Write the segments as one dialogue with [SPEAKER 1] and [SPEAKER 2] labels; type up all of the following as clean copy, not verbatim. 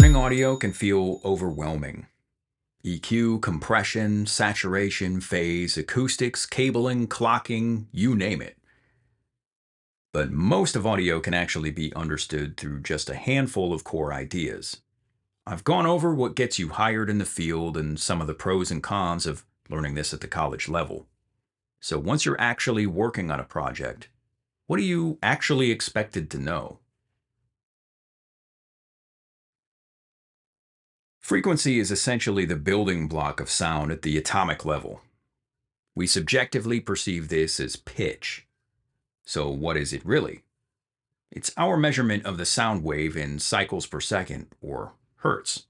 [SPEAKER 1] Learning audio can feel overwhelming. EQ, compression, saturation, phase, acoustics, cabling, clocking, you name it. But most of audio can actually be understood through just a handful of core ideas. I've gone over what gets you hired in the field and some of the pros and cons of learning this at the college level. So once you're actually working on a project, what are you actually expected to know? Frequency is essentially the building block of sound at the atomic level. We subjectively perceive this as pitch. So, what is it really? It's our measurement of the sound wave in cycles per second, or hertz.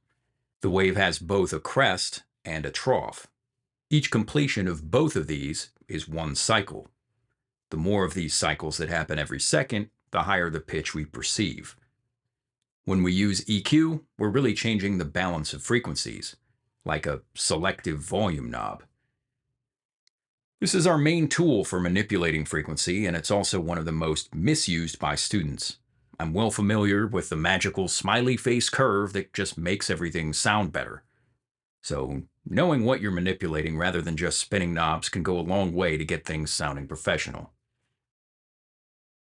[SPEAKER 1] The wave has both a crest and a trough. Each completion of both of these is one cycle. The more of these cycles that happen every second, the higher the pitch we perceive. When we use EQ, we're really changing the balance of frequencies, like a selective volume knob. This is our main tool for manipulating frequency, and it's also one of the most misused by students. I'm well familiar with the magical smiley face curve that just makes everything sound better. So, knowing what you're manipulating rather than just spinning knobs can go a long way to get things sounding professional.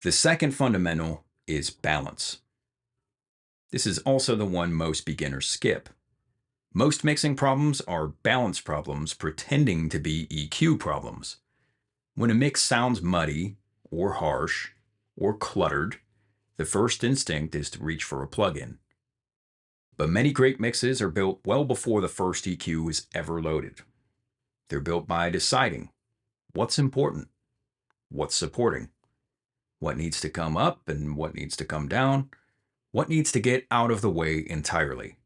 [SPEAKER 1] The second fundamental is balance. This is also the one most beginners skip. Most mixing problems are balance problems pretending to be EQ problems. When a mix sounds muddy, or harsh, or cluttered, the first instinct is to reach for a plugin. But many great mixes are built well before the first EQ is ever loaded. They're built by deciding what's important, what's supporting, what needs to come up and what needs to come down, what needs to get out of the way entirely.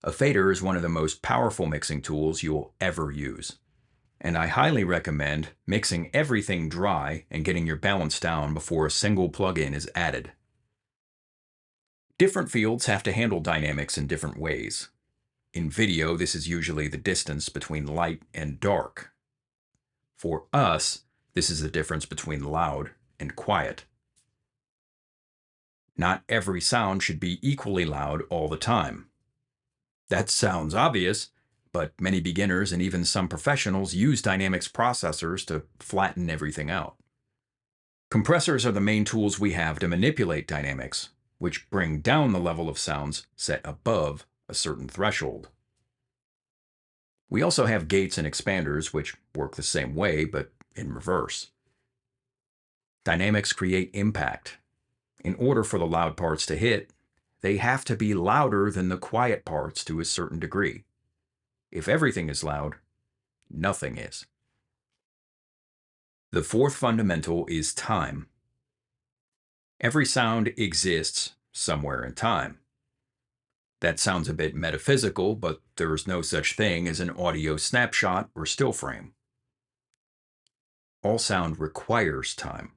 [SPEAKER 1] A fader is one of the most powerful mixing tools you'll ever use. And I highly recommend mixing everything dry and getting your balance down before a single plugin is added. Different fields have to handle dynamics in different ways. In video, this is usually the distance between light and dark. For us, this is the difference between loud and quiet. Not every sound should be equally loud all the time. That sounds obvious, but many beginners and even some professionals use dynamics processors to flatten everything out. Compressors are the main tools we have to manipulate dynamics, which bring down the level of sounds set above a certain threshold. We also have gates and expanders, which work the same way, but in reverse. Dynamics create impact. In order for the loud parts to hit, they have to be louder than the quiet parts to a certain degree. If everything is loud, nothing is. The fourth fundamental is time. Every sound exists somewhere in time. That sounds a bit metaphysical, but there is no such thing as an audio snapshot or still frame. All sound requires time.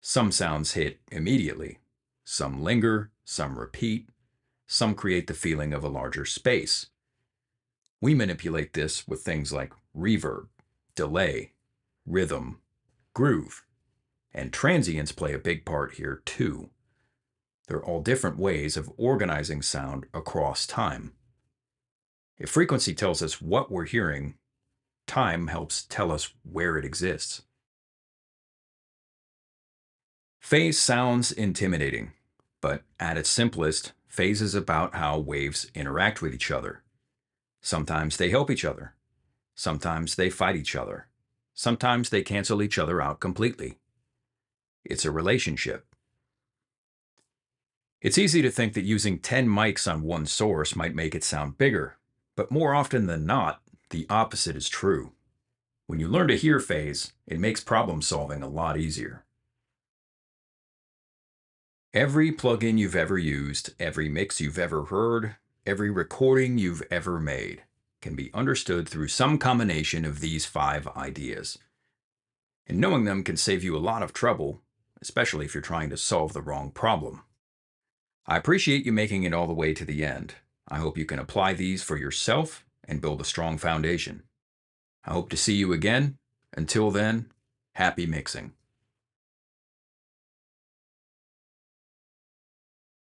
[SPEAKER 1] Some sounds hit immediately, some linger, some repeat, some create the feeling of a larger space. We manipulate this with things like reverb, delay, rhythm, groove, and transients play a big part here too. They're all different ways of organizing sound across time. If frequency tells us what we're hearing, time helps tell us where it exists. Phase sounds intimidating, but at its simplest, phase is about how waves interact with each other. Sometimes they help each other. Sometimes they fight each other. Sometimes they cancel each other out completely. It's a relationship. It's easy to think that using 10 mics on one source might make it sound bigger, but more often than not, the opposite is true. When you learn to hear phase, it makes problem solving a lot easier. Every plugin you've ever used, every mix you've ever heard, every recording you've ever made can be understood through some combination of these 5 ideas. And knowing them can save you a lot of trouble, especially if you're trying to solve the wrong problem. I appreciate you making it all the way to the end. I hope you can apply these for yourself and build a strong foundation. I hope to see you again. Until then, happy mixing.